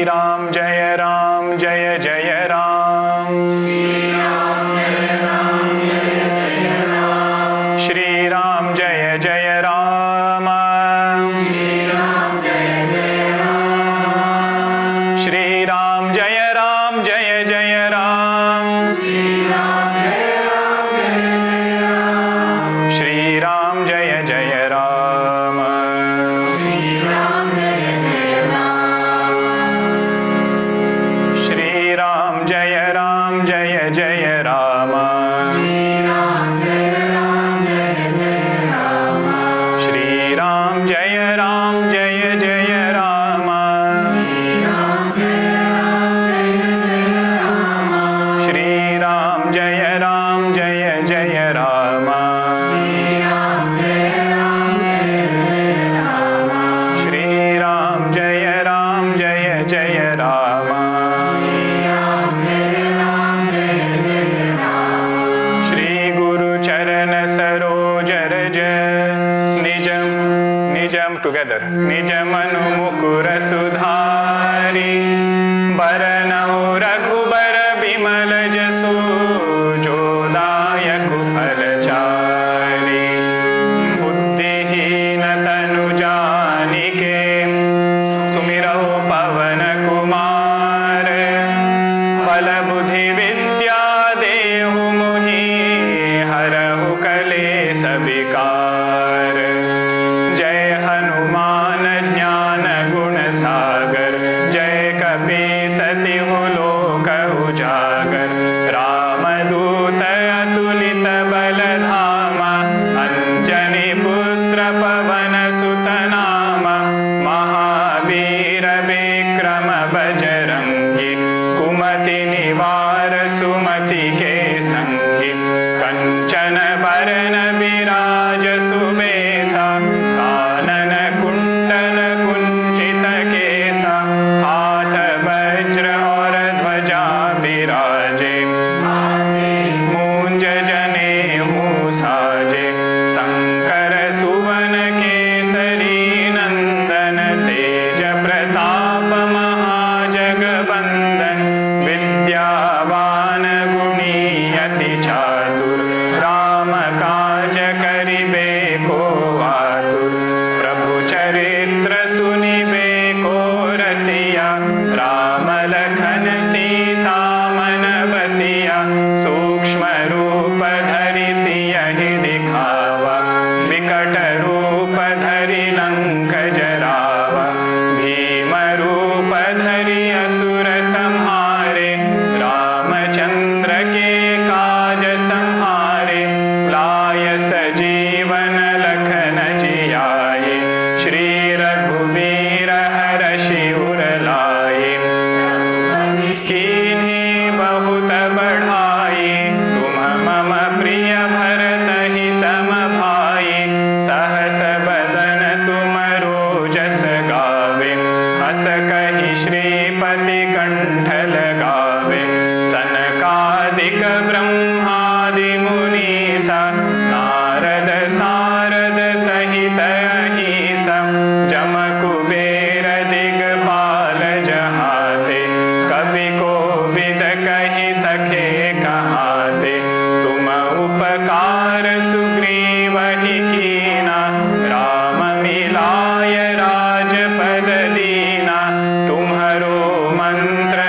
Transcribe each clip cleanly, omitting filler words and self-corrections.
राम जय जय राम। श्री राम जय जय राम। श्री राम जय जय राम। श्री राम जय जय राम। श्री राम जय जय राम। श्री राम जय जय राम। श्री राम जय जय राम। श्री राम जय जय राम। श्री गुरु चरण सरोज रज निजम टुगेदर निज मनु मुकुर सुधारी बरनौ रघुबर बिमल जसु जो दायक फलचारी बुद्धिहीन तनु जानिके सुमिरौ पवन कुमार बल बुद्धि विद्या देहु मुहि हरहु कलेस विकार। जय हनुमान ज्ञान गुण सागर जय कपीस तिहु लोक उजागर। रामदूत अतुलित बल धामा अंजनी पुत्र पवन सुत नामा। महावीर विक्रम बजरंगी कुमति निवार सुमति के संगी। कंचन बरन विराज सुबेसा कानन कुंडल कुंचित केसा। हाथ वज्र और ध्वजा विराजे मूंज जनेऊ साजे। शंकर सुवन केसरी नंदन तेज प्रताप महाजगबंदन। विद्यावान गुणी अति चातुर राम काज करिबे को आतुर। प्रभु चरित्र सुनिबे को रसिया राम लखन सीता मन बसिया। सूक्ष्म रूप धरि सियहि दिखावा विकट रूप धरि लंक जरावा। भीम रूप धरि असुर संहारे रामचंद्र के काज संहारे। लाय सजीवन लखन जियाए श्री रघुवीर हरषि उर लाए। कीन्ही बहुत बढ़ाई तुम मम प्रिय भरतहि सम भाई। सहस बदन तुम रोजस गावे हस कहि श्रीपति कंठ लगावे। सनकादिक ब्रह्मादि मुनीसा नारद सारद सहित अहिसा। जम कुबेर दिगपाल जहाते कवि कोविद कहि सखे कहाते। तुम उपकार सुग्रीवहि कीना राम मिलाय राजपद दीना। तुम्हरो मंत्र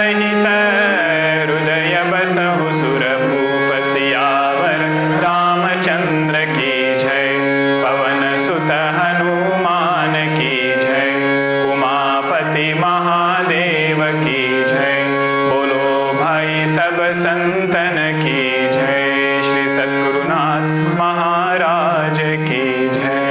सहित हृदय बसहु सुरभूप सियावर रामचंद्र की जय। पवन सुत हनुमान की जय। उमापति महादेव की जय। बोलो भाई सब संतन की जय। श्री सद्गुरुनाथ महाराज की जय।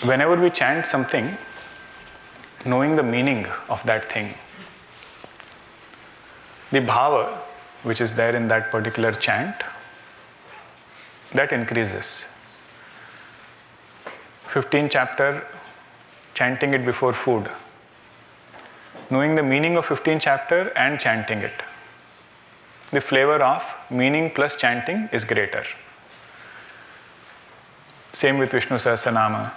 Whenever we chant something, knowing the meaning of that thing, the bhava which is there in that particular chant, that increases. 15th chapter, chanting it before food. Knowing the meaning of 15th chapter and chanting it. The flavor of meaning plus chanting is greater. Same with Vishnu Sahasranama.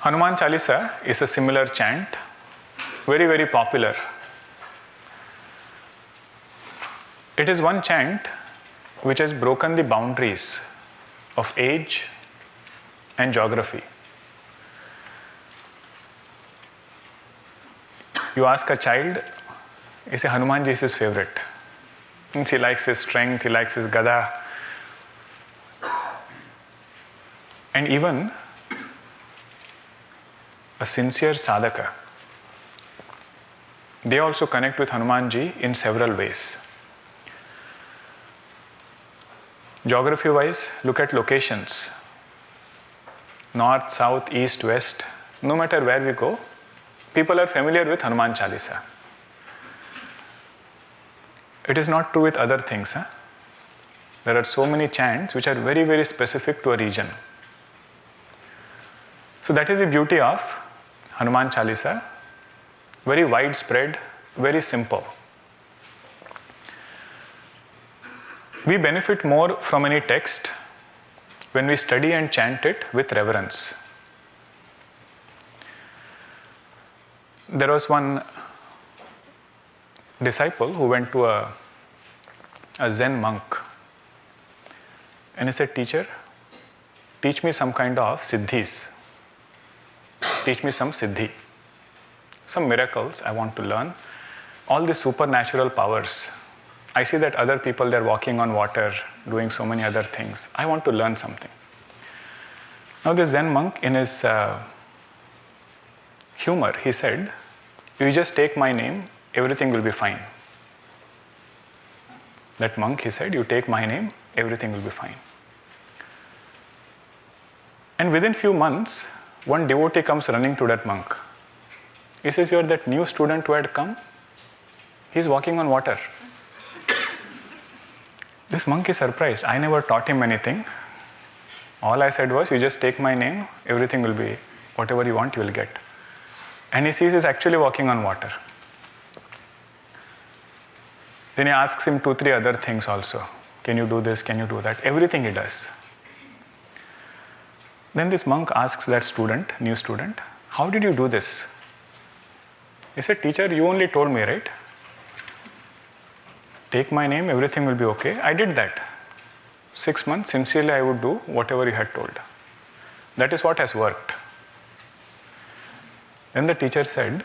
Hanuman Chalisa is a similar chant, very, very popular. It is one chant which has broken the boundaries of age and geography. You ask a child, he says Hanumanji is his favorite. Means he likes his strength, he likes his gada. And even a sincere sadhaka, they also connect with Hanumanji in several ways. Geography wise, look at locations. North, south, east, west, no matter where we go, people are familiar with Hanuman Chalisa. It is not true with other things. There are so many chants which are very, very specific to a region. So that is the beauty of Hanuman Chalisa. Very widespread, very simple. We benefit more from any text when we study and chant it with reverence. There was one disciple who went to a Zen monk and he said, "Teacher, teach me some kind of siddhis. Teach me some siddhi, some miracles I want to learn, all the supernatural powers. I see that other people, they're walking on water, doing so many other things. I want to learn something." Now the Zen monk, in his humor, he said, "You just take my name, everything will be fine." That monk, he said, "You take my name, everything will be fine." And within few months, one devotee comes running to that monk. He says, "You're that new student who had come? He's walking on water." This monk is surprised. I never taught him anything. All I said was, "You just take my name, everything will be, whatever you want, you will get." And he sees he's actually walking on water. Then he asks him 2-3 other things also. "Can you do this? Can you do that?" Everything he does. Then this monk asks that student, new student, "How did you do this?" He said, "Teacher, you only told me, right? Take my name, everything will be okay. I did that. 6 months, sincerely I would do whatever you had told. That is what has worked." Then the teacher said,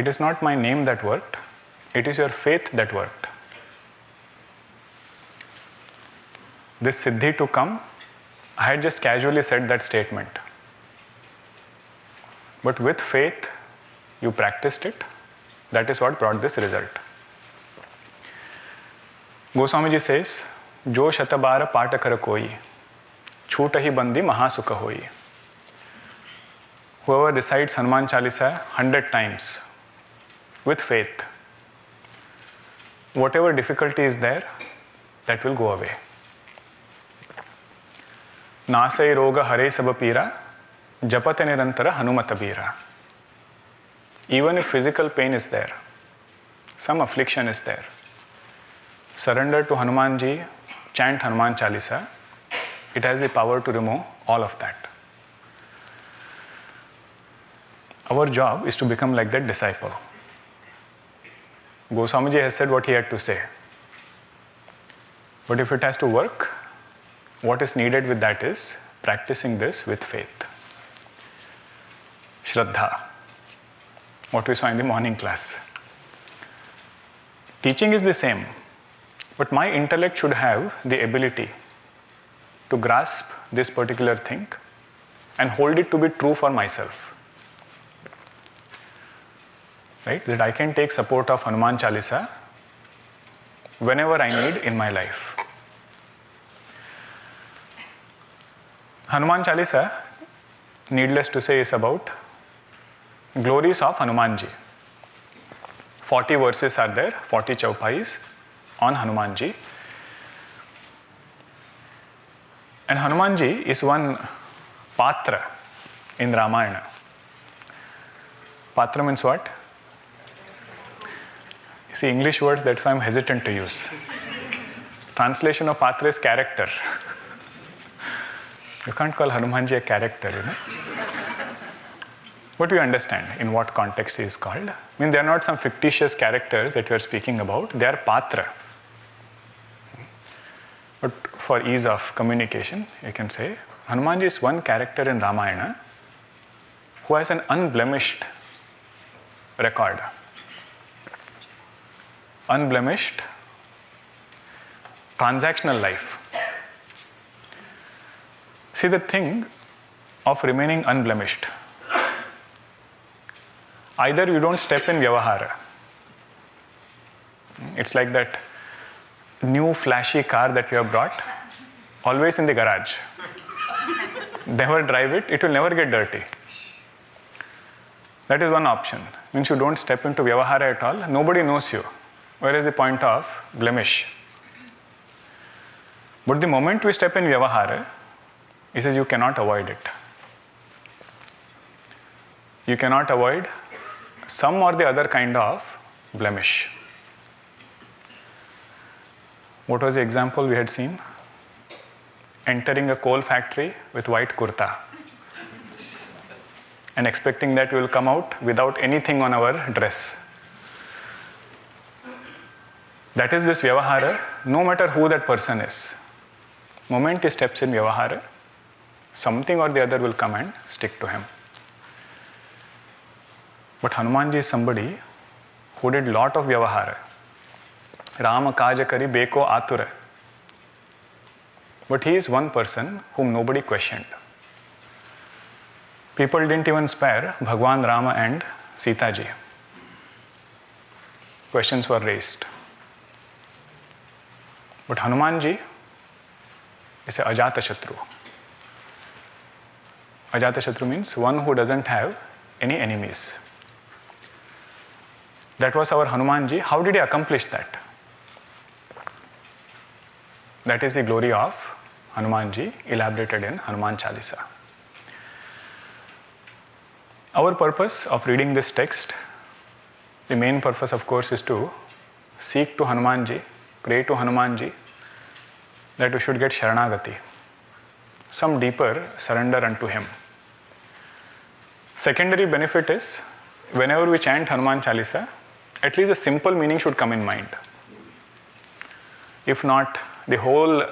"It is not my name that worked, it is your faith that worked. This siddhi to come, I had just casually said that statement. But with faith, you practiced it. That is what brought this result." Goswamiji says, "Jo shatabara pata kar koi, chhut hi bandi mahasukha hoi." Whoever recites Hanuman Chalisa 100 times with faith, whatever difficulty is there, that will go away. Nasai roga hare sabapira, japata nirantara hanumata bira. Even if physical pain is there, some affliction is there, surrender to Hanumanji, chant Hanuman Chalisa, it has the power to remove all of that. Our job is to become like that disciple. Goswamiji has said what he had to say. But if it has to work, what is needed with that is practicing this with faith. Shraddha, what we saw in the morning class. Teaching is the same, but my intellect should have the ability to grasp this particular thing and hold it to be true for myself. Right? That I can take support of Hanuman Chalisa whenever I need in my life. Hanuman Chalisa, needless to say, is about glories of Hanumanji. 40 verses are there, 40 chaupais on Hanumanji. And Hanumanji is one patra in Ramayana. Patra means what? See, English words, that's why I'm hesitant to use. Translation of patra is character. You can't call Hanumanji a character, you know. But we understand in what context he is called. I mean, they are not some fictitious characters that we are speaking about. They are patra. But for ease of communication, you can say Hanumanji is one character in Ramayana who has an unblemished record. Unblemished transactional life. See, the thing of remaining unblemished. Either you don't step in vyavahara. It's like that new flashy car that we have brought, always in the garage. Never drive it, it will never get dirty. That is one option. Means you don't step into vyavahara at all, nobody knows you. Where is the point of blemish? But the moment we step in vyavahara, he says you cannot avoid it. You cannot avoid some or the other kind of blemish. What was the example we had seen? Entering a coal factory with white kurta and expecting that we will come out without anything on our dress. That is this vyavahara, no matter who that person is. Moment he steps in vyavahara, something or the other will come and stick to him. But Hanumanji is somebody who did lot of vyavahara. Rama kaja kari beko atura. But he is one person whom nobody questioned. People didn't even spare Bhagwan Rama and Sita ji. Questions were raised. But Hanumanji is a Ajatashatru. Ajatashatru means one who doesn't have any enemies. That was our Hanumanji. How did he accomplish that? That is the glory of Hanumanji, elaborated in Hanuman Chalisa. Our purpose of reading this text, the main purpose, of course, is to seek to Hanumanji, pray to Hanumanji, that we should get Sharanagati, some deeper surrender unto him. Secondary benefit is, whenever we chant Hanuman Chalisa, at least a simple meaning should come in mind. If not, the whole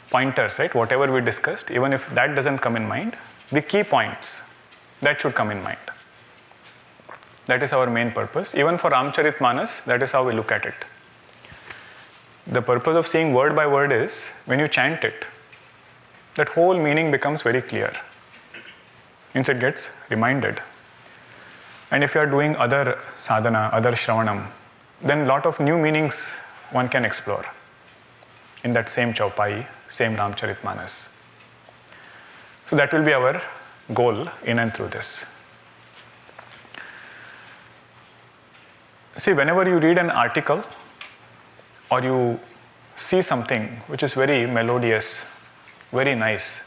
pointers, right, whatever we discussed, even if that doesn't come in mind, the key points, that should come in mind. That is our main purpose. Even for Ramcharitmanas, that is how we look at it. The purpose of seeing word by word is, when you chant it, that whole meaning becomes very clear. Means it gets reminded. And if you are doing other sadhana, other shravanam, then a lot of new meanings one can explore in that same chaupai, same Ramcharitmanas. So that will be our goal in and through this. See, whenever you read an article or you see something which is very melodious, very nice,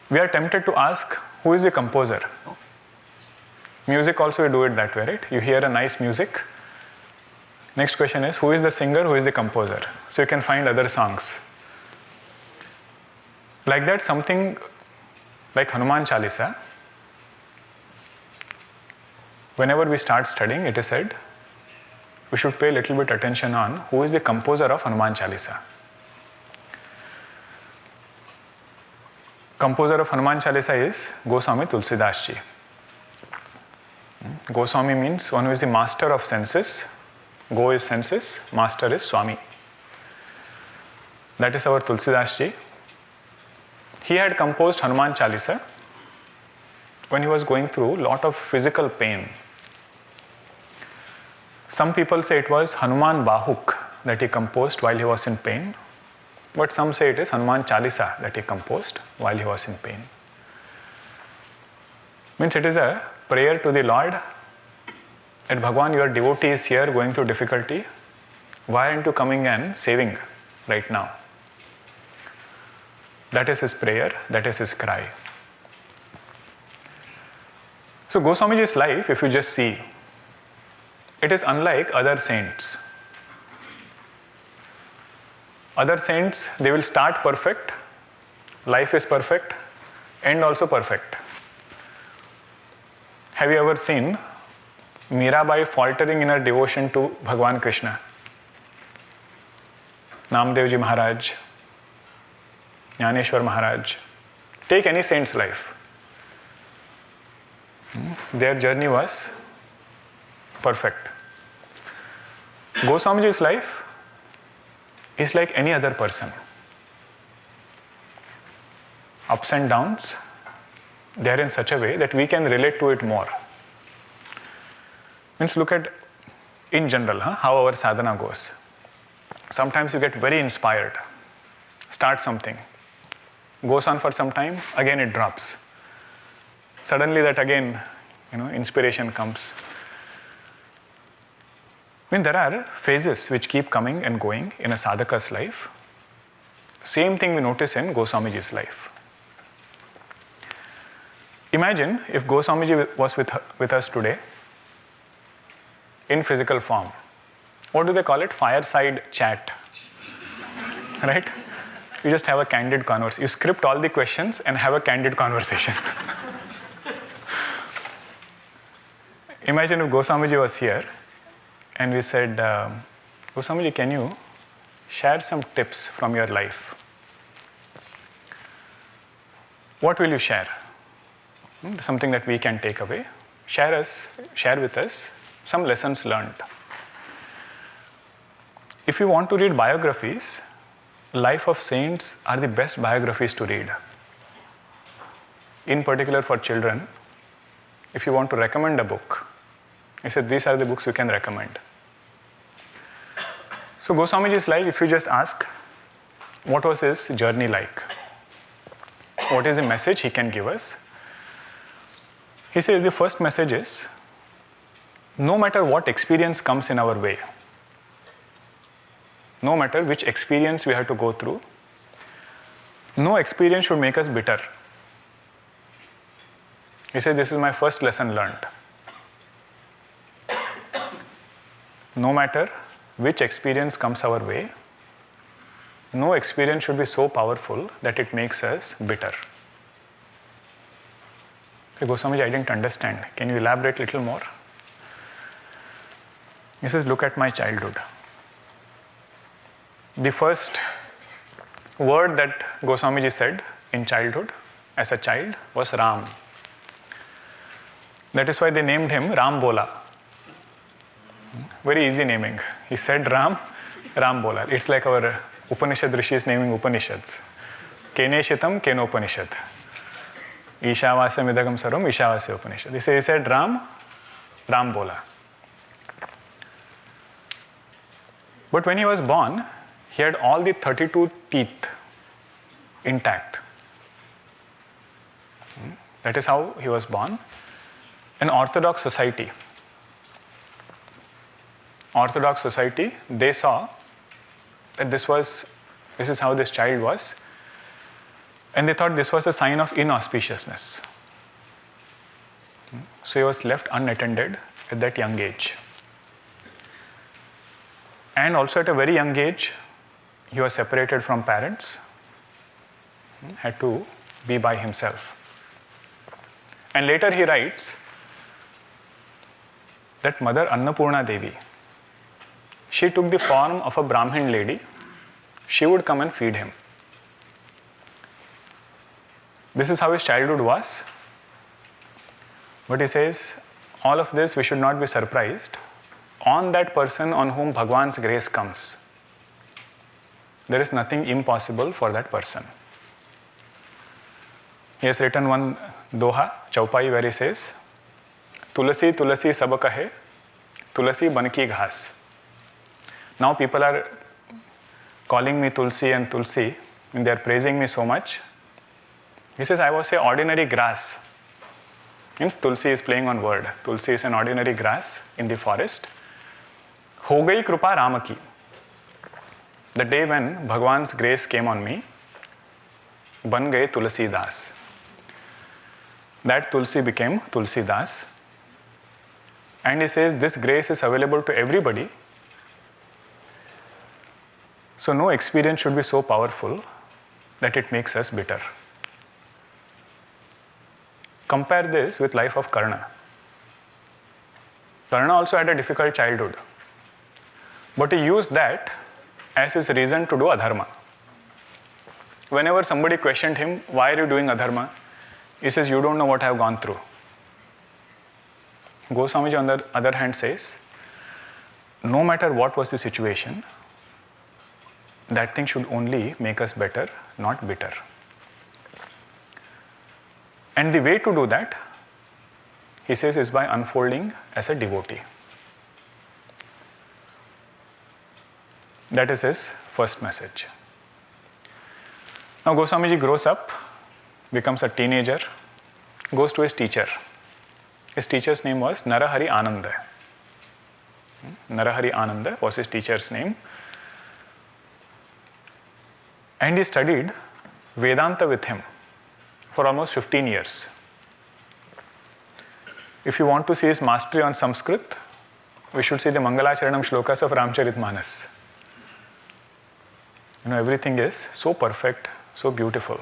we are tempted to ask, who is the composer? Music also, we do it that way, right? You hear a nice music. Next question is, who is the singer, who is the composer? So you can find other songs. Like that, something like Hanuman Chalisa, whenever we start studying, it is said, we should pay a little bit attention on who is the composer of Hanuman Chalisa. composer of Hanuman Chalisa is Goswami Tulsidas ji. Goswami means one who is the master of senses. Go is senses, master is Swami. That is our Tulsidas ji. He had composed Hanuman Chalisa when he was going through a lot of physical pain. Some people say it was Hanuman Bahuk that he composed while he was in pain, but some say it is Hanuman Chalisa that he composed while he was in pain. Means it is a prayer to the Lord that Bhagwan, your devotee is here going through difficulty. Why aren't you coming and saving right now? That is his prayer, that is his cry. So Goswamiji's life, if you just see, it is unlike other saints. Other saints, they will start perfect, life is perfect, end also perfect. Have you ever seen Mirabai faltering in her devotion to Bhagwan Krishna? Namdevji Maharaj, Jnaneshwar Maharaj. Take any saint's life. Their journey was perfect. Goswamiji's life is like any other person. Ups and downs, they are in such a way that we can relate to it more. Means look at, in general, how our sadhana goes. Sometimes you get very inspired, start something, goes on for some time, again it drops. Suddenly that again, inspiration comes. I mean, there are phases which keep coming and going in a sadhaka's life. Same thing we notice in Goswamiji's life. Imagine if Goswamiji was with us today in physical form. What do they call it? Fireside chat. Right? You just have a candid conversation. You script all the questions and have a candid conversation. Imagine if Goswamiji was here and we said, Goswamiji, can you share some tips from your life? What will you share? Something that we can take away. Share with us some lessons learned. If you want to read biographies, life of saints are the best biographies to read. In particular for children, if you want to recommend a book, he said these are the books we can recommend. So Goswamiji's life, if you just ask, what was his journey like? What is the message he can give us? He says the first message is, no matter what experience comes in our way, no matter which experience we have to go through, no experience should make us bitter. He said, this is my first lesson learned. No matter which experience comes our way, no experience should be so powerful that it makes us bitter. Hey, Goswamiji, I didn't understand. Can you elaborate a little more? He says, look at my childhood. The first word that Goswamiji said in childhood, as a child, was Ram. That is why they named him Ram Bola. Very easy naming. He said Ram, Ram Bola. It's like our Upanishad Rishis naming Upanishads. Kene Shitam, Kenopanishad. Ishavasya Midagam Sarvam, Ishavasya Upanishad. He said Ram, Ram Bola. But when he was born, he had all the 32 teeth intact. That is how he was born. An Orthodox society, they saw that this is how this child was, and they thought this was a sign of inauspiciousness. So he was left unattended at that young age. And also at a very young age, he was separated from parents, had to be by himself. And later he writes that Mother Annapurna Devi, she took the form of a Brahmin lady. She would come and feed him. This is how his childhood was. But he says, all of this we should not be surprised. On that person on whom Bhagwan's grace comes, there is nothing impossible for that person. He has written one Doha, Chaupai, where he says, Tulasi, Tulasi sab kahe, Tulasi ban ki ghas. Now people are calling me Tulsi and Tulsi, and they are praising me so much. He says, I was a ordinary grass. Means Tulsi is playing on word. Tulsi is an ordinary grass in the forest. Ho gayi krupa Rama ki. The day when Bhagwan's grace came on me, ban gaye Tulsidas. That Tulsi became Tulsidas. And he says this grace is available to everybody. So no experience should be so powerful that it makes us bitter. Compare this with life of Karna. Karna also had a difficult childhood. But he used that as his reason to do adharma. Whenever somebody questioned him, why are you doing adharma? He says, you don't know what I have gone through. Goswamiji on the other hand says, no matter what was the situation, that thing should only make us better, not bitter. And the way to do that, he says, is by unfolding as a devotee. That is his first message. Now Goswamiji grows up, becomes a teenager, goes to his teacher. His teacher's name was Narahari Ananda. Narahari Ananda was his teacher's name. And he studied Vedanta with him for almost 15 years. If you want to see his mastery on Sanskrit, we should see the Mangalacharanam shlokas of Ramcharitmanas. Everything is so perfect, so beautiful.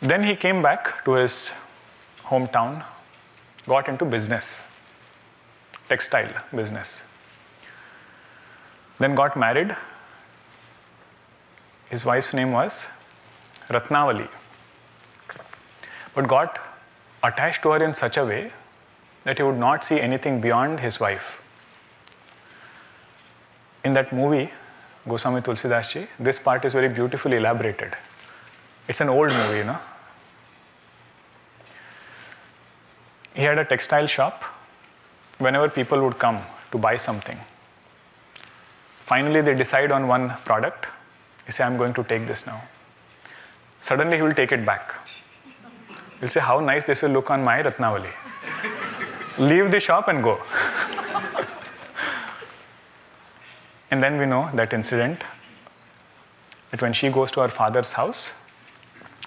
Then he came back to his hometown, got into business, textile business. Then got married. His wife's name was Ratnavali. But got attached to her in such a way that he would not see anything beyond his wife. In that movie, Goswami Tulsidas ji, this part is very beautifully elaborated. It's an old movie, He had a textile shop. Whenever people would come to buy something, finally they decide on one product. He say, I'm going to take this now. Suddenly he will take it back. He'll say, how nice this will look on my Ratnavali. Leave the shop and go. And then we know that incident, that when she goes to her father's house,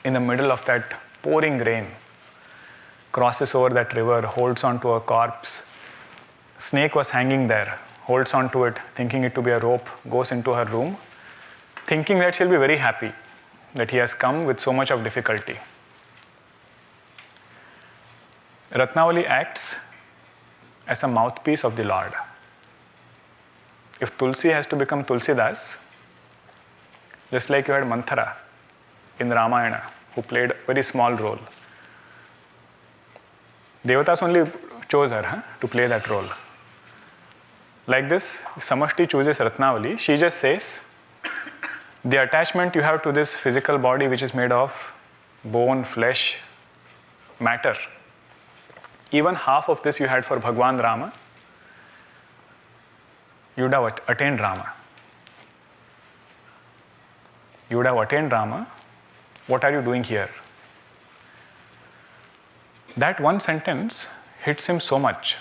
in the middle of that pouring rain, crosses over that river, holds onto a corpse. Snake was hanging there, holds onto it, thinking it to be a rope, goes into her room, thinking that she'll be very happy that he has come with so much of difficulty. Ratnavali acts as a mouthpiece of the Lord. If Tulsi has to become Tulsidas, just like you had Manthara in Ramayana, who played a very small role. Devatas only chose her to play that role. Like this, Samashti chooses Ratnavali. She just says, the attachment you have to this physical body which is made of bone, flesh, matter, even half of this you had for Bhagwan Rama, you would have attained Rama. You would have attained Rama. What are you doing here? That one sentence hits him so much.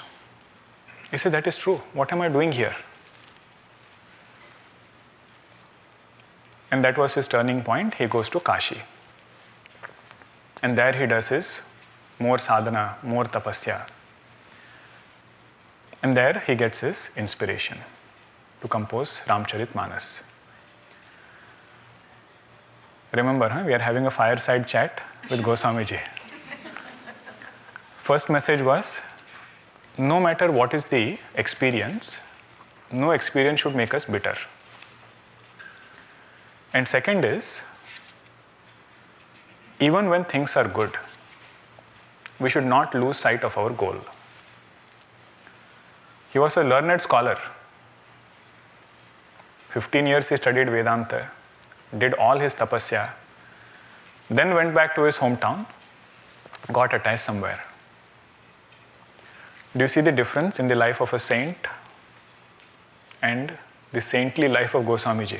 He said, that is true. What am I doing here? And that was his turning point. He goes to Kashi. And there he does his more sadhana, more tapasya. And there he gets his inspiration to compose Ramcharitmanas. Remember, we are having a fireside chat with Goswamiji. First message was, no matter what is the experience, no experience should make us bitter. And second is, even when things are good, we should not lose sight of our goal. He was a learned scholar. 15 years he studied Vedanta, did all his tapasya, then went back to his hometown, got attached somewhere. Do you see the difference in the life of a saint and the saintly life of Goswamiji?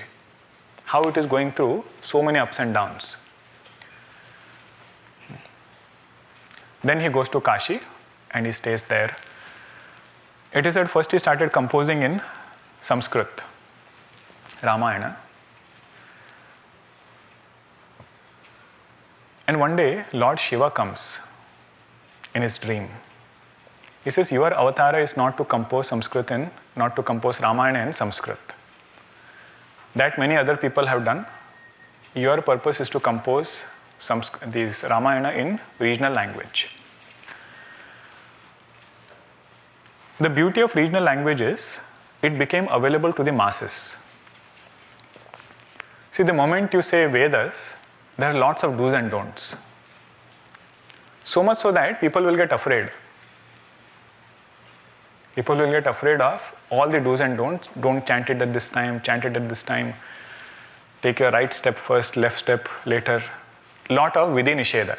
How it is going through so many ups and downs. Then he goes to Kashi and he stays there. It is at first he started composing in Sanskrit, Ramayana. And one day, Lord Shiva comes in his dream. He says, your avatara is not to compose not to compose Ramayana in Sanskrit. That many other people have done. Your purpose is to compose this Ramayana in regional language. The beauty of regional language is it became available to the masses. See, the moment you say Vedas, there are lots of do's and don'ts. So much so that people will get afraid. People will get afraid of all the do's and don'ts. Don't chant it at this time, chant it at this time. Take your right step first, left step later. Lot of vidhi nisheda.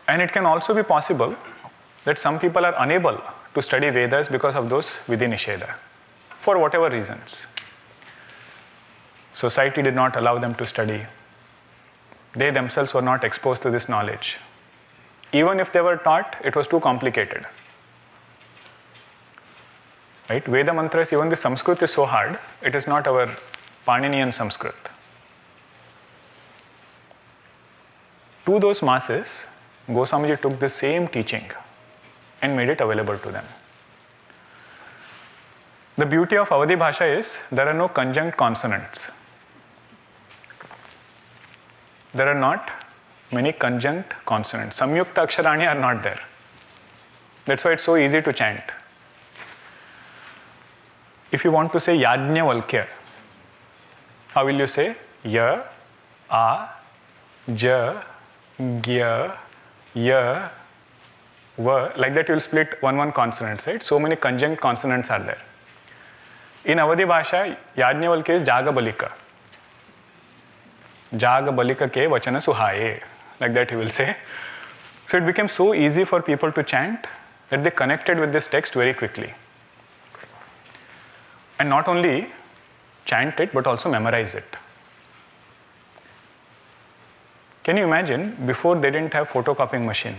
And it can also be possible that some people are unable to study Vedas because of those vidhi nisheda, for whatever reasons. Society did not allow them to study. They themselves were not exposed to this knowledge. Even if they were taught, it was too complicated. Right? Veda mantras, even the Sanskrit is so hard, it is not our Paninian Sanskrit. To those masses, Goswamiji took the same teaching and made it available to them. The beauty of Avadhi Bhasha is there are no conjunct consonants. There are not many conjunct consonants. Samyukta aksharani are not there. That's why it's so easy to chant. If you want to say Yajnavalkya, how will you say? Ya, A, Ja, Gya, Ya, Va. Like that you will split one consonants, right? So many conjunct consonants are there. In Avadhi Bhasha, Yajnavalkya is Jagabalika. Jagabalika ke vachana suhaye. Like that he will say. So it became so easy for people to chant that they connected with this text very quickly. And not only chant it, but also memorize it. Can you imagine, before they didn't have photocopying machine.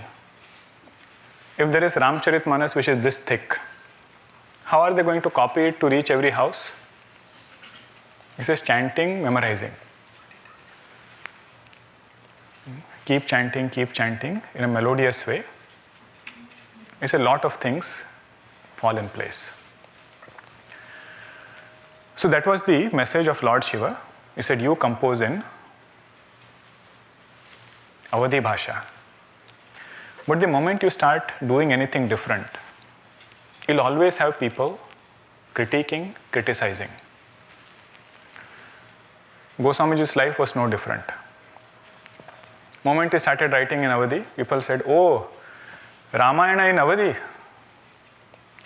If there is Ramcharitmanas which is this thick, how are they going to copy it to reach every house? He says chanting, memorizing. Keep chanting in a melodious way. It's a lot of things fall in place. So that was the message of Lord Shiva. He said, you compose in Avadhi Bhasha. But the moment you start doing anything different, you'll always have people critiquing, criticizing. Goswamiji's life was no different. Moment he started writing in Avadhi, people said, oh, Ramayana in Avadhi.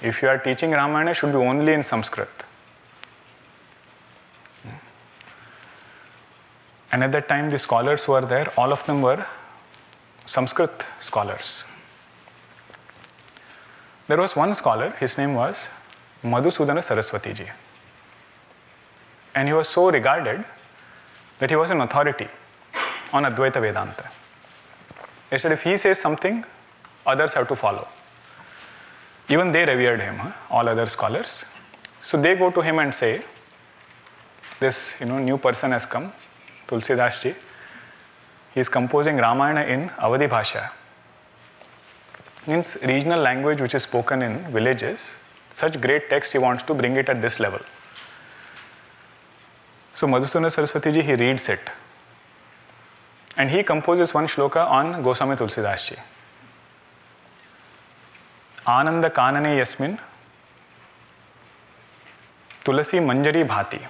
If you are teaching Ramayana, it should be only in Sanskrit. And at that time, the scholars who were there, all of them were Sanskrit scholars. There was one scholar, his name was Madhusudana Saraswati ji. And he was so regarded that he was an authority on Advaita Vedanta. He said if he says something, others have to follow. Even they revered him, all other scholars. So they go to him and say, this new person has come, Tulsidas ji. He is composing Ramayana in Avadhi Bhasha. Means regional language which is spoken in villages, such great text he wants to bring it at this level. So Madhusudana Saraswati ji, he reads it. And he composes one shloka on Goswami Tulsidas ji. Ananda kanane yasmin tulasi manjari bhati.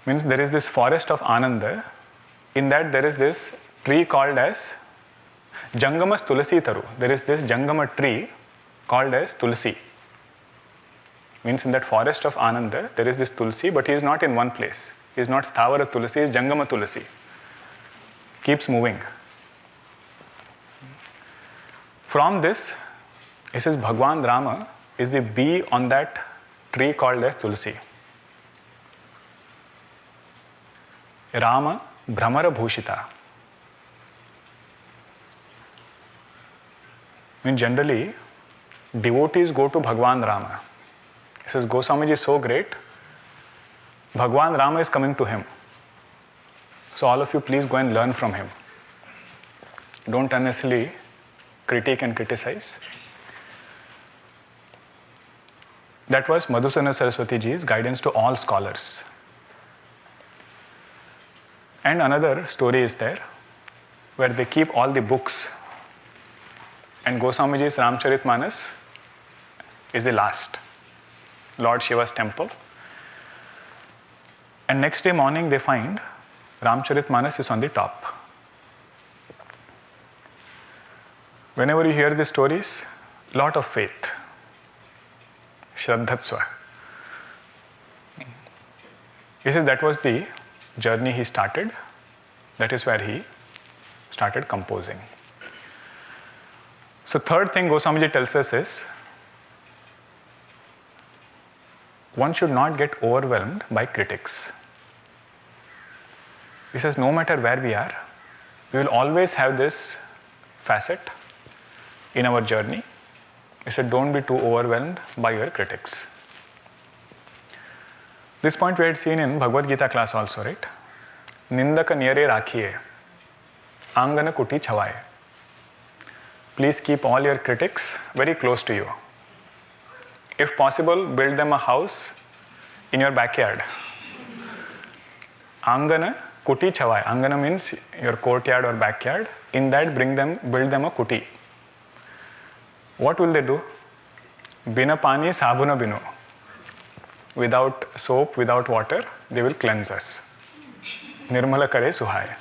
Means there is this forest of Ananda. In that there is this tree called as Jangamas Tulasi Taru. There is this Jangama tree called as Tulsi. Means in that forest of Ananda, there is this Tulsi, but he is not in one place. He is not Sthavara Tulasi, he is Jangama Tulasi. Keeps moving. From this, he says Bhagwan Rama is the bee on that tree called as Tulsi. Rama Brahmara Bhushita. I mean, generally, devotees go to Bhagwan Rama. He says, Goswamiji is so great, Bhagwan Rama is coming to him. So all of you please go and learn from him. Don't unnecessarily critique and criticize. That was Madhusudana Saraswati Ji's guidance to all scholars. And another story is there, where they keep all the books. And Goswamiji's Ramcharitmanas is the last, Lord Shiva's temple. And next day morning they find Ramcharitmanas is on the top. Whenever you hear these stories, lot of faith, Shraddhatsva. He says that was the journey he started. That is where he started composing. So third thing Goswamiji tells us is, one should not get overwhelmed by critics. He says no matter where we are, we will always have this facet in our journey. He said don't be too overwhelmed by your critics. This point we had seen in Bhagavad Gita class also, right? Nindaka niyare rakhiye, angana kuti chhawaye. Please keep all your critics very close to you. If possible, build them a house in your backyard. Angana kuti chhawaye. Angana means your courtyard or backyard. In that, build them a kuti. What will they do? Bina pani sabuna binu. Without soap, without water, they will cleanse us. Nirmala kare suhaya.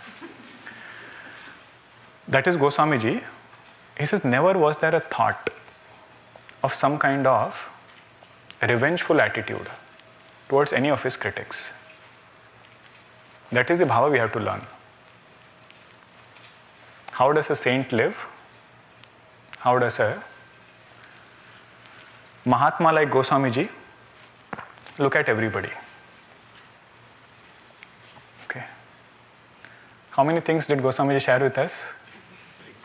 That is Goswamiji. He says, never was there a thought of some kind of revengeful attitude towards any of his critics. That is the bhava we have to learn. How does a saint live? How does a Mahatma like Goswamiji look at everybody? Okay. How many things did Goswamiji share with us?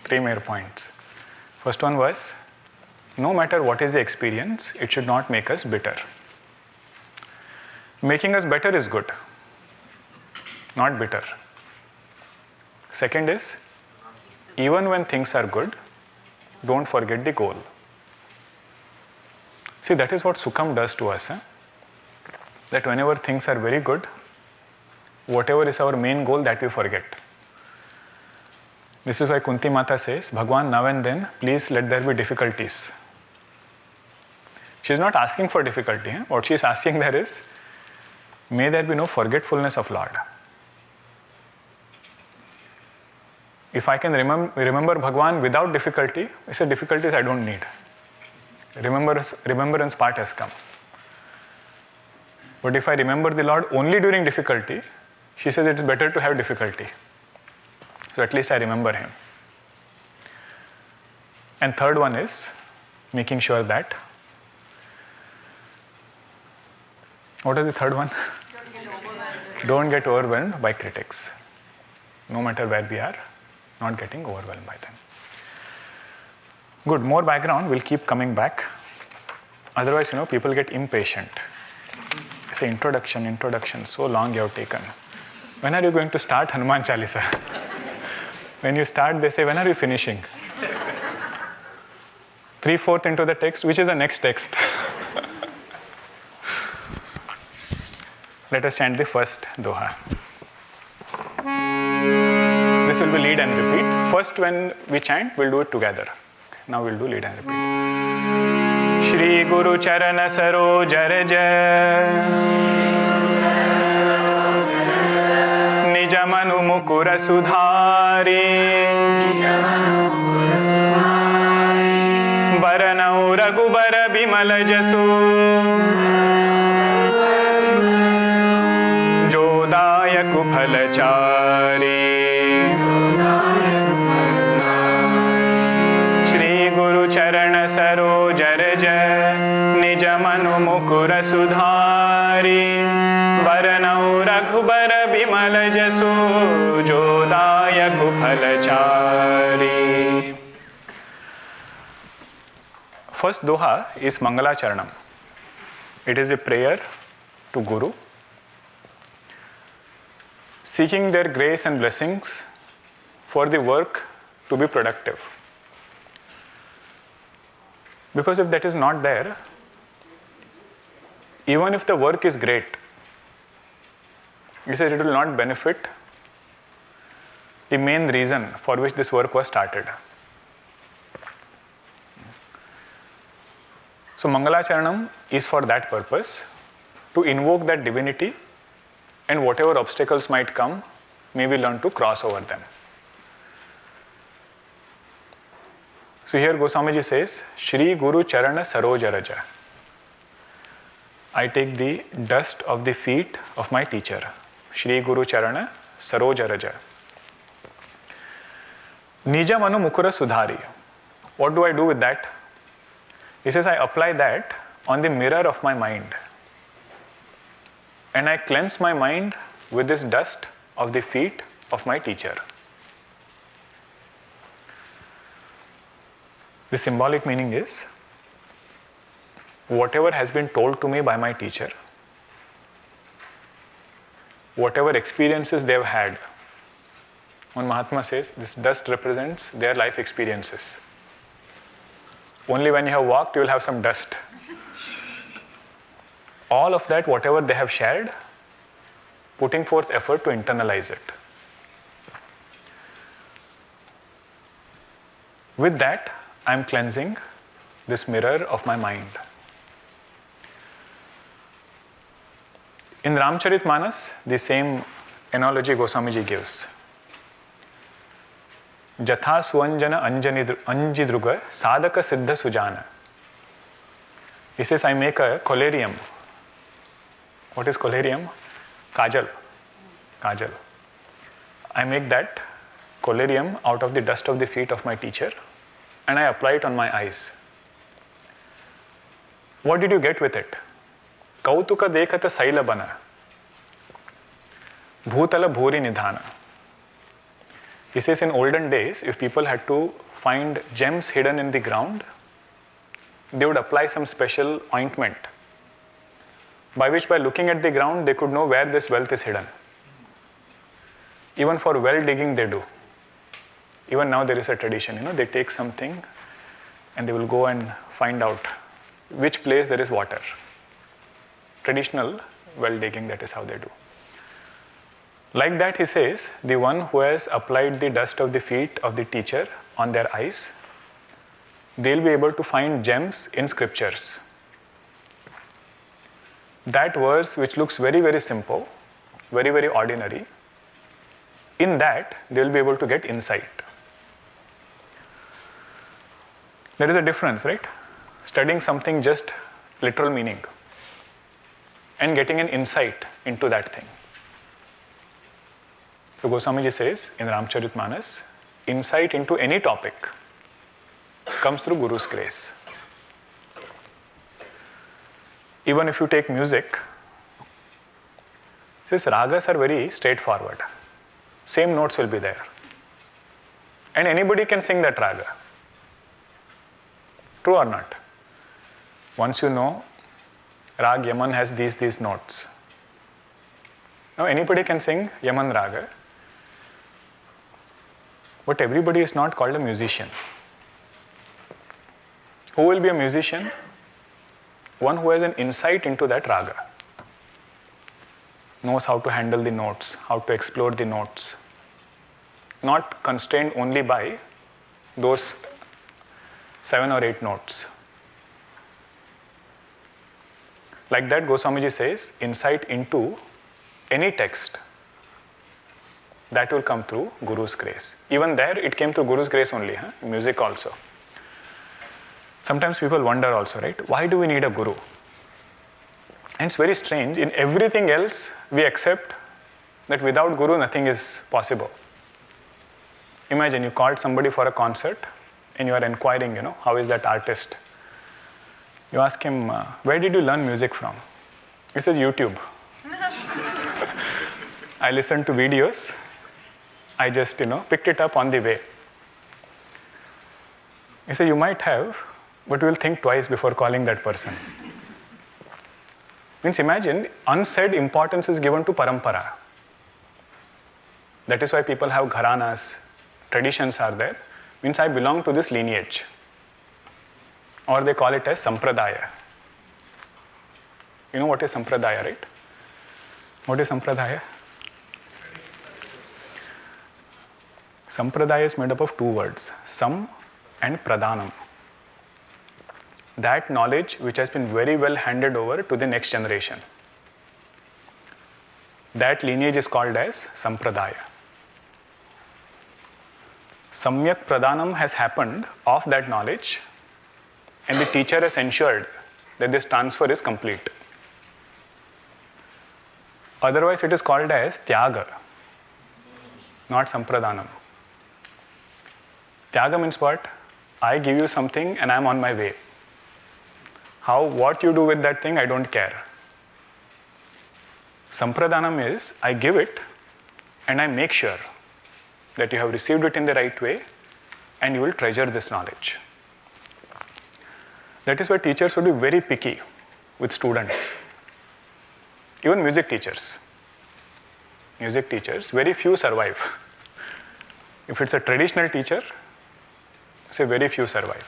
3 major points. First one was, no matter what is the experience, it should not make us bitter. Making us better is good, not bitter. Second is, even when things are good, don't forget the goal. See, that is what Sukham does to us. That whenever things are very good, whatever is our main goal, that we forget. This is why Kunti Mata says, Bhagwan, now and then, please let there be difficulties. She is not asking for difficulty. What she is asking there is, may there be no forgetfulness of Lord. If I can remember Bhagwan without difficulty, I say difficulties I don't need. Remembrance part has come. But if I remember the Lord only during difficulty, she says it's better to have difficulty. So at least I remember him. And third one is making sure that, what is the third one? Don't get overwhelmed by critics. No matter where we are, not getting overwhelmed by them. Good, more background, we'll keep coming back. Otherwise, people get impatient. Say introduction, so long you have taken. When are you going to start Hanuman Chalisa? When you start, they say, when are you finishing? 3/4 into the text, which is the next text? Let us chant the first Doha. This will be lead and repeat. First, when we chant, we'll do it together. Okay, now we'll do lead and repeat. Shri Guru Charana Saroj Raj mukura sudhari baranau raghubara bimal jasu jodayaku phalachari Shri Guru Charana Saroj Raja Nij Manu Mukura Sudhari Baranau Raghubara Bimal Jasu Jodayaku Phalachari. First Doha is Mangalacharanam. It is a prayer to Guru, seeking their grace and blessings for the work to be productive. Because if that is not there, even if the work is great, he says it will not benefit the main reason for which this work was started. So Mangalacharanam is for that purpose, to invoke that divinity, and whatever obstacles might come, may we learn to cross over them. So here Goswamiji says, Shri Guru Charana Saroja Raja. I take the dust of the feet of my teacher. Shri Guru Charana Saroja Raja. Nija Manu Mukura Sudhari. What do I do with that? He says, I apply that on the mirror of my mind. And I cleanse my mind with this dust of the feet of my teacher. The symbolic meaning is, whatever has been told to me by my teacher, whatever experiences they have had. One Mahatma says, this dust represents their life experiences. Only when you have walked, you will have some dust. All of that, whatever they have shared, putting forth effort to internalize it. With that, I am cleansing this mirror of my mind. In Ramcharitmanas, the same analogy Goswamiji gives. Jatha Swanjana Anjidruga Sadaka Siddha Sujana. He says, I make a collyrium. What is collyrium? Kajal. Kajal. I make that collyrium out of the dust of the feet of my teacher, and I apply it on my eyes. What did you get with it? Kautuka dekata saila bana. Bhutala bhuri nidhana. He says in olden days, if people had to find gems hidden in the ground, they would apply some special ointment, by which by looking at the ground, they could know where this wealth is hidden. Even for well digging, they do. Even now there is a tradition, they take something and they will go and find out which place there is water. Traditional well digging, that is how they do. Like that, he says, the one who has applied the dust of the feet of the teacher on their eyes, they'll be able to find gems in scriptures. That verse which looks very, very simple, very, very ordinary, in that they'll be able to get insight. There is a difference, right? Studying something just literal meaning and getting an insight into that thing. So Goswamiji says in Ramcharitmanas, insight into any topic comes through Guru's grace. Even if you take music, these ragas are very straightforward. Same notes will be there. And anybody can sing that raga. True or not? Once you know, Rag Yaman has these notes. Now anybody can sing Yaman raga, but everybody is not called a musician. Who will be a musician? One who has an insight into that raga, knows how to handle the notes, how to explore the notes, not constrained only by those 7 or 8 notes. Like that, Goswamiji says, insight into any text that will come through Guru's grace. Even there, it came through Guru's grace only, music also. Sometimes people wonder also, right? Why do we need a Guru? And it's very strange. In everything else, we accept that without Guru, nothing is possible. Imagine you called somebody for a concert and you are inquiring, how is that artist? You ask him, where did you learn music from? He says, YouTube. I listened to videos. I just, picked it up on the way. He said, you might have, but we'll think twice before calling that person. Means imagine, unsaid importance is given to parampara. That is why people have gharanas, traditions are there. Means I belong to this lineage. Or they call it as sampradaya. You know what is sampradaya, right? What is sampradaya? Sampradaya is made up of two words, sam and pradhanam. That knowledge which has been very well handed over to the next generation. That lineage is called as sampradaya. Samyak pradhanam has happened of that knowledge, and the teacher has ensured that this transfer is complete. Otherwise, it is called as tyaga, not sampradhanam. Tyaga means what? I give you something and I am on my way. What you do with that thing, I don't care. Sampradhanam is, I give it and I make sure that you have received it in the right way and you will treasure this knowledge. That is why teachers should be very picky with students. Even music teachers. Very few survive. If it's a traditional teacher, say very few survive.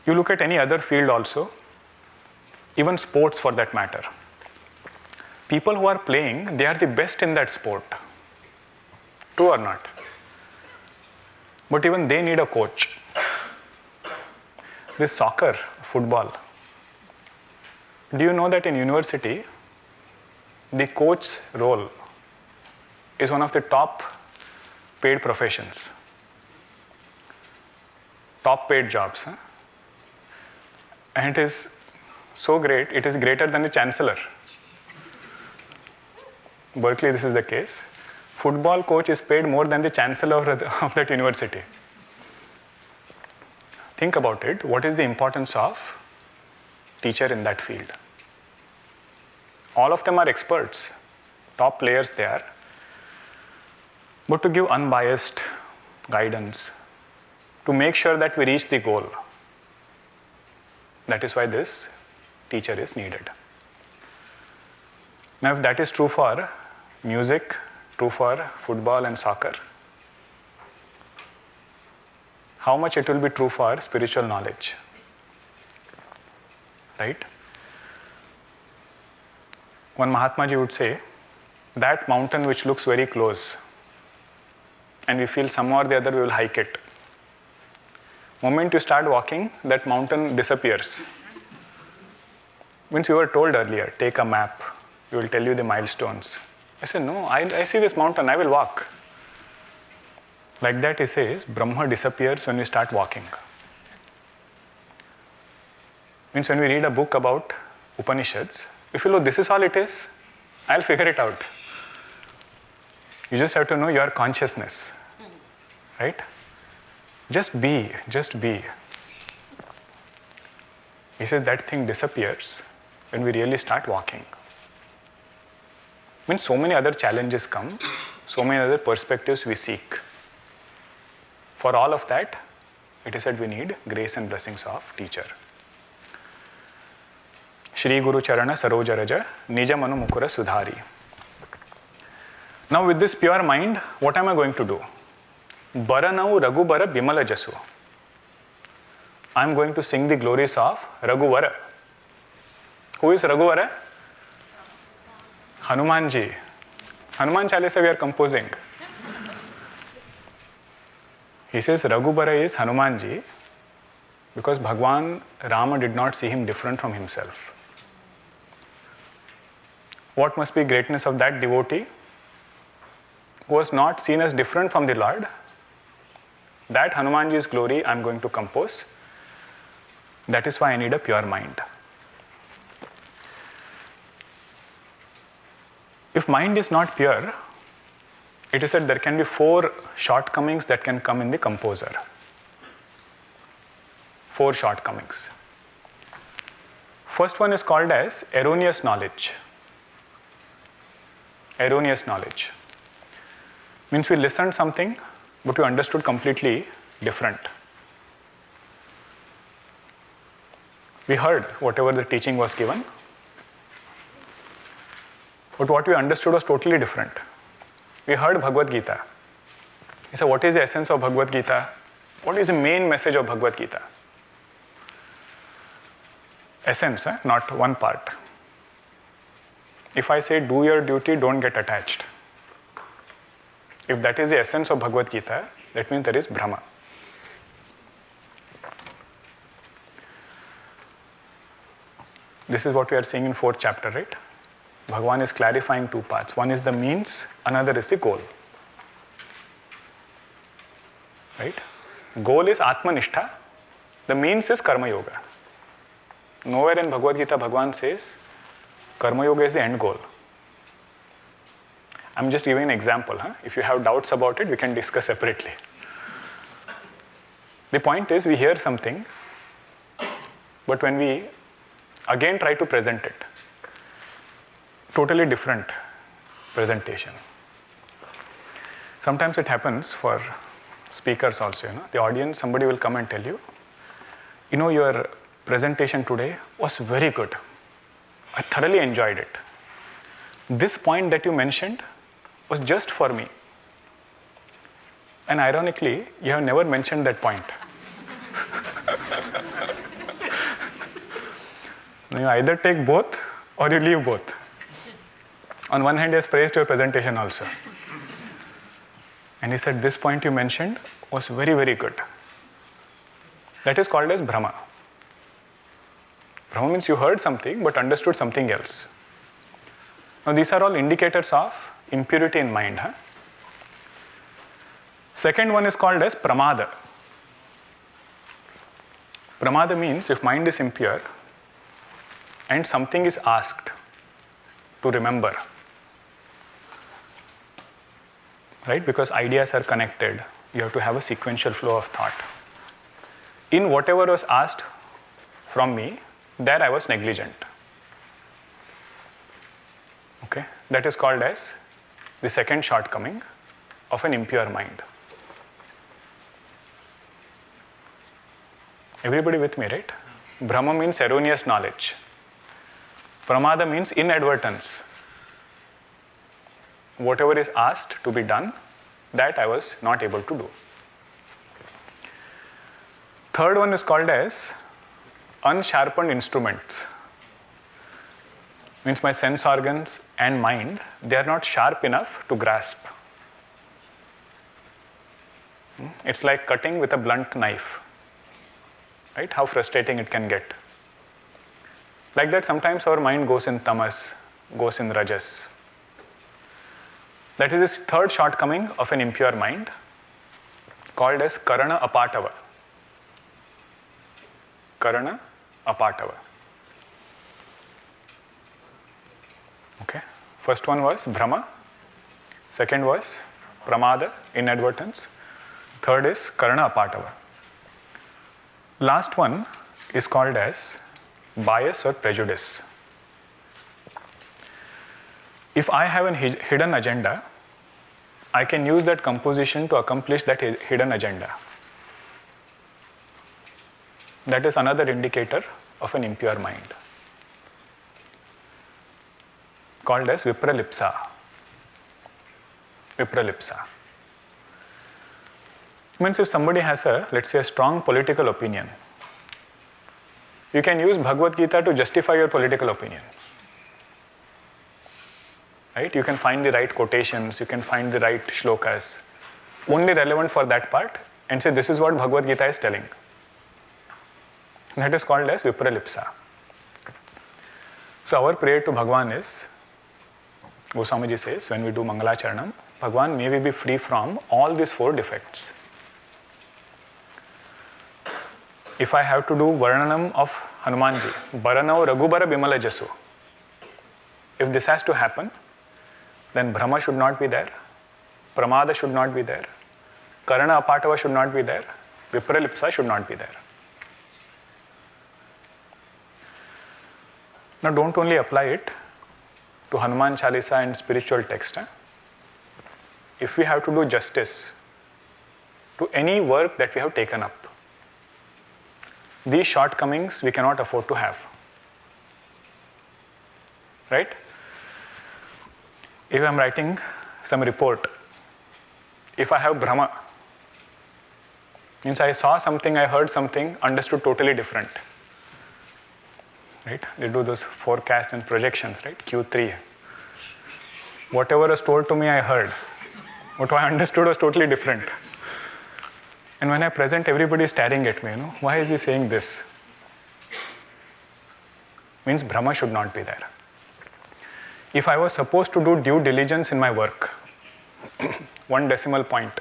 You look at any other field also, even sports for that matter. People who are playing, they are the best in that sport. True or not? But even they need a coach. This soccer, football. Do you know that in university, the coach's role is one of the top paid professions? Top paid jobs. And it is so great, it is greater than the chancellor. Berkeley, this is the case. Football coach is paid more than the chancellor of that university. Think about it. What is the importance of teacher in that field? All of them are experts, top players they are. But to give unbiased guidance, to make sure that we reach the goal, that is why this teacher is needed. Now, if that is true for music, true for football and soccer, how much it will be true for spiritual knowledge? Right? One Mahatmaji would say, that mountain which looks very close, and we feel somehow or the other we will hike it. Moment you start walking, that mountain disappears. Means you were told earlier, take a map, it will tell you the milestones. I said, no, I see this mountain, I will walk. Like that he says, Brahma disappears when we start walking. Means when we read a book about Upanishads, if you know this is all it is, I'll figure it out. You just have to know your consciousness. Right? Just be. He says that thing disappears when we really start walking. Means so many other challenges come, so many other perspectives we seek. For all of that, it is said we need grace and blessings of teacher. Shri Guru Charana Saroja Raja Nija Manu Mukura Sudhari. Now with this pure mind, what am I going to do? Baranau Raghubara Bimala Jasu. I am going to sing the glories of Raghuvara. Who is Raghuvara? Hanumanji. Hanuman Chalisa we are composing. He says Raghubara is Hanumanji because Bhagwan Rama did not see him different from himself. what must be greatness of that devotee who was not seen as different from the Lord? That Hanumanji's glory I am going to compose. That is why I need a pure mind. If mind is not pure, it is said there can be 4 shortcomings that can come in the composer. 4 shortcomings. First one is called as erroneous knowledge. Erroneous knowledge means we listened something, but we understood completely different. We heard whatever the teaching was given, but what we understood was totally different. We heard Bhagavad Gita. We said, what is the essence of Bhagavad Gita? What is the main message of Bhagavad Gita? Essence, not one part. If I say, do your duty, don't get attached. If that is the essence of Bhagavad Gita, that means there is Brahma. This is what we are seeing in 4th chapter, right? Bhagavan is clarifying 2 parts. One is the means, another is the goal. Right? Goal is Atmanishtha, the means is Karma Yoga. Nowhere in Bhagavad Gita Bhagavan says Karma Yoga is the end goal. I'm just giving an example. If you have doubts about it, we can discuss separately. The point is we hear something, but when we again try to present it, totally different presentation. Sometimes it happens for speakers also. The audience, somebody will come and tell you, your presentation today was very good. I thoroughly enjoyed it. This point that you mentioned was just for me. And ironically, you have never mentioned that point. You either take both or you leave both. On one hand, he has praised your presentation also. And he said, this point you mentioned was very, very good. That is called as Brahma. Brahma means you heard something but understood something else. Now these are all indicators of impurity in mind. Second one is called as Pramada. Pramada means if mind is impure and something is asked to remember, right? Because ideas are connected, you have to have a sequential flow of thought. In whatever was asked from me, there I was negligent. Okay, that is called as the second shortcoming of an impure mind. Everybody with me, right? Brahma means erroneous knowledge. Pramada means inadvertence. Whatever is asked to be done, that I was not able to do. Third one is called as unsharpened instruments. Means my sense organs and mind, they are not sharp enough to grasp. It's like cutting with a blunt knife. Right? How frustrating it can get. Like that, sometimes our mind goes in tamas, goes in rajas. That is this third shortcoming of an impure mind, called as karana apatava. Karana apatava. Okay. First one was Brahma. Second was Pramada, inadvertence. Third is Karana apatava. Last one is called as bias or prejudice. If I have a hidden agenda, I can use that composition to accomplish that hidden agenda. That is another indicator of an impure mind, called as vipralipsa. Vipralipsa means if somebody has let's say, a strong political opinion, you can use Bhagavad Gita to justify your political opinion. Right? You can find the right quotations, you can find the right shlokas, only relevant for that part, and say this is what Bhagavad Gita is telling. That is called as vipralipsa. So our prayer to Bhagavan is, Goswamiji says, when we do Mangalacharanam, Bhagwan, may we be free from all these 4 defects. If I have to do Varnanam of Hanumanji, Baranau Raghubara Bimala Jasu, if this has to happen, then Brahma should not be there, Pramada should not be there, Karana Apatava should not be there, Vipralipsa should not be there. Now don't only apply it to Hanuman Chalisa and spiritual text. If we have to do justice to any work that we have taken up, these shortcomings we cannot afford to have. Right? If I am writing some report, if I have Brahma, means I saw something, I heard something, understood totally different. Right? They do those forecasts and projections, right? Q3. Whatever was told to me, I heard. What I understood was totally different. And when I present, everybody is staring at me, why is he saying this? Means Brahma should not be there. If I was supposed to do due diligence in my work, 1 decimal point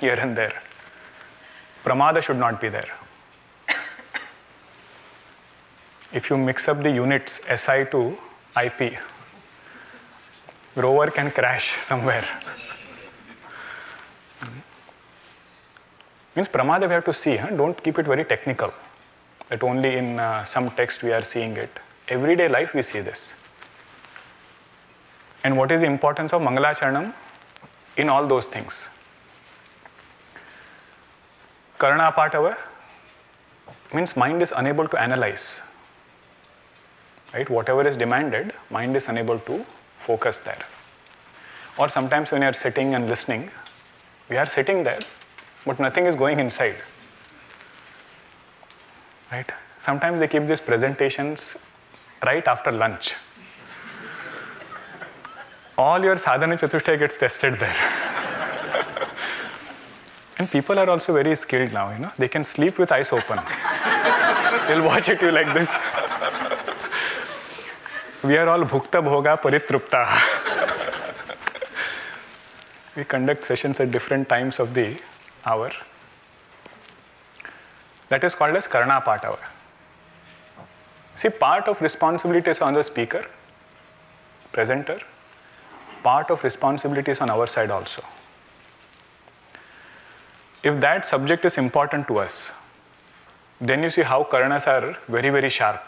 here and there, Pramada should not be there. If you mix up the units SI to IP, rover can crash somewhere. Means Pramada we have to see, don't keep it very technical, that only in some text we are seeing it. Everyday life we see this. And what is the importance of Mangalacharanam in all those things? Karana Apatava means mind is unable to analyze. Right? Whatever is demanded, mind is unable to focus there. Or sometimes when you are sitting and listening, we are sitting there, but nothing is going inside. Right? Sometimes they keep these presentations right after lunch. All your sadhana chatushtaya gets tested there. And people are also very skilled now, They can sleep with eyes open. They'll watch at you like this. We are all bhukta bhoga paritrupta. We conduct sessions at different times of the hour. That is called as Karana Patava. See, part of responsibility is on the speaker, presenter. Part of responsibility is on our side also. If that subject is important to us, then you see how Karanas are very, very sharp.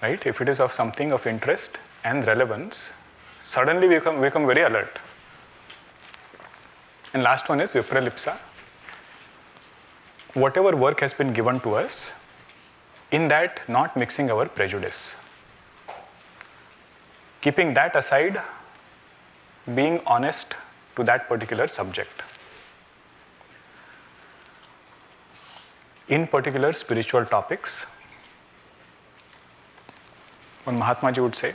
Right? If it is of something of interest and relevance, suddenly we become very alert. And last one is Vipralipsa. Whatever work has been given to us, in that not mixing our prejudice. Keeping that aside, being honest to that particular subject. In particular spiritual topics, one Mahatma Ji would say,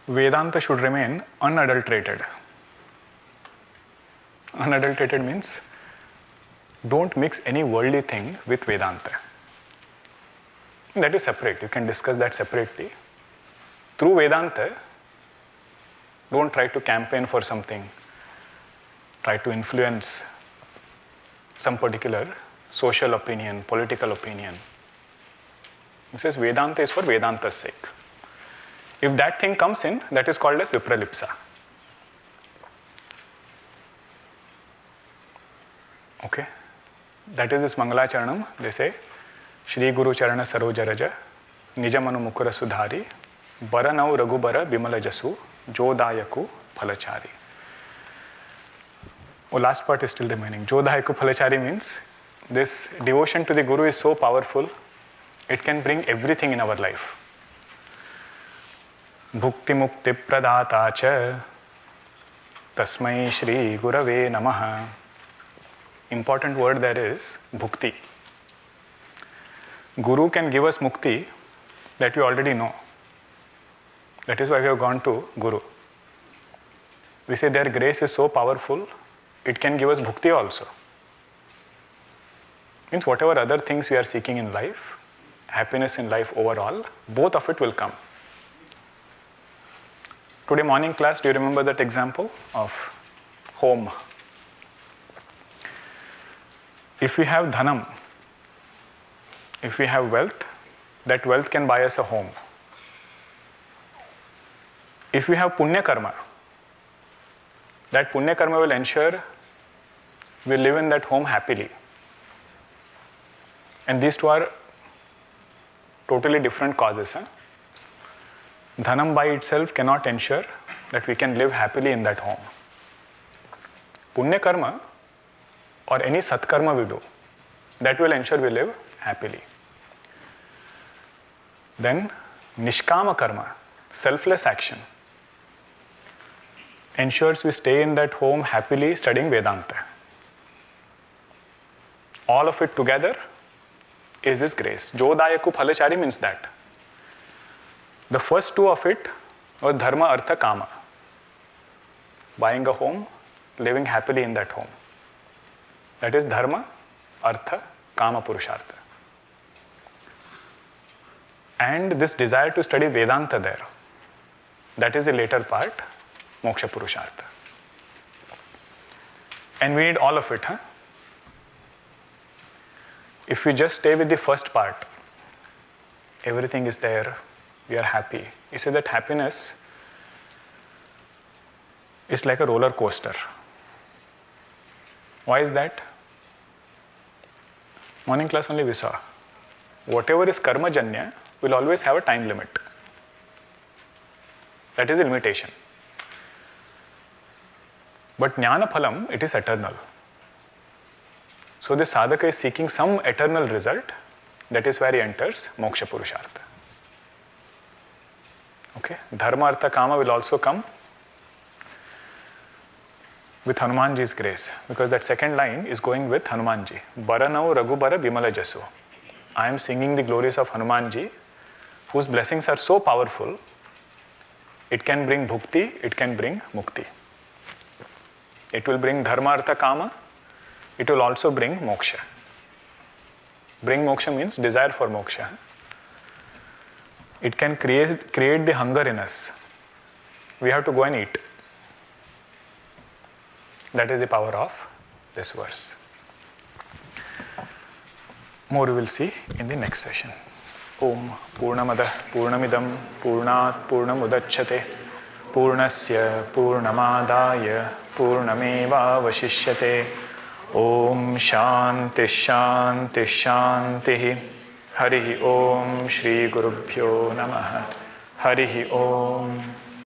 Vedanta should remain unadulterated. Unadulterated means don't mix any worldly thing with Vedanta. That is separate. You can discuss that separately. Through Vedanta, don't try to campaign for something, try to influence some particular social opinion, political opinion. It says Vedanta is for Vedanta's sake. If that thing comes in, that is called as Vipralipsa. Okay? That is this Mangalacharanam. They say, Shri Guru Charana Saroja Raja, Nijamanu Mukura Sudhari, Baranau Raghubara Bimala Jasu, Jodayaku Phalachari. Oh, last part is still remaining. Jodayaku Phalachari means this devotion to the Guru is so powerful, it can bring everything in our life. Bhukti Mukti Pradata Cha Tasmai Shri Gurave Namaha. Important word there is Bhukti. Guru can give us Mukti that we already know. That is why we have gone to Guru. We say their grace is so powerful, it can give us Bhukti also. Means whatever other things we are seeking in life, happiness in life overall, both of it will come. Today morning class, do you remember that example of home? If we have dhanam, if we have wealth, that wealth can buy us a home. If we have punya karma, that punya karma will ensure we live in that home happily. And these two are totally different causes. Dhanam by itself cannot ensure that we can live happily in that home. Punya karma or any satkarma we do, that will ensure we live happily. Then nishkama karma, selfless action, ensures we stay in that home happily studying Vedanta. All of it together is His grace. Jodayaku phalachari means that. The first two of it was dharma, artha, kama. Buying a home, living happily in that home. That is dharma, artha, kama, purushartha. And this desire to study Vedanta there, that is the later part, moksha purushartha. And we need all of it. If we just stay with the first part, everything is there, we are happy. You say that happiness is like a roller coaster. Why is that? Morning class only we saw. Whatever is karma-janya will always have a time limit. That is the limitation. But jnana phalam, it is eternal. So the sadhaka is seeking some eternal result. That is where he enters moksha purushartha. Okay, dharma, artha, kama will also come with Hanumanji's grace, because that second line is going with Hanumanji. Baranau Raghubara Bimala Jasu. I am singing the glories of Hanumanji, whose blessings are so powerful, it can bring bhukti, it can bring mukti. It will bring dharma, artha, kama, it will also bring moksha. Bring moksha means desire for moksha. It can create the hunger in us. We have to go and eat. That is the power of this verse. More we will see in the next session. Om Purnamada Purnamidam Purnat Purnamudachyate Purnasya Purnamadaya Purnameva Vashishyate. Om Shanti Shanti Shanti. Harihi Om Shri Gurubhyo Namaha. Harihi Om.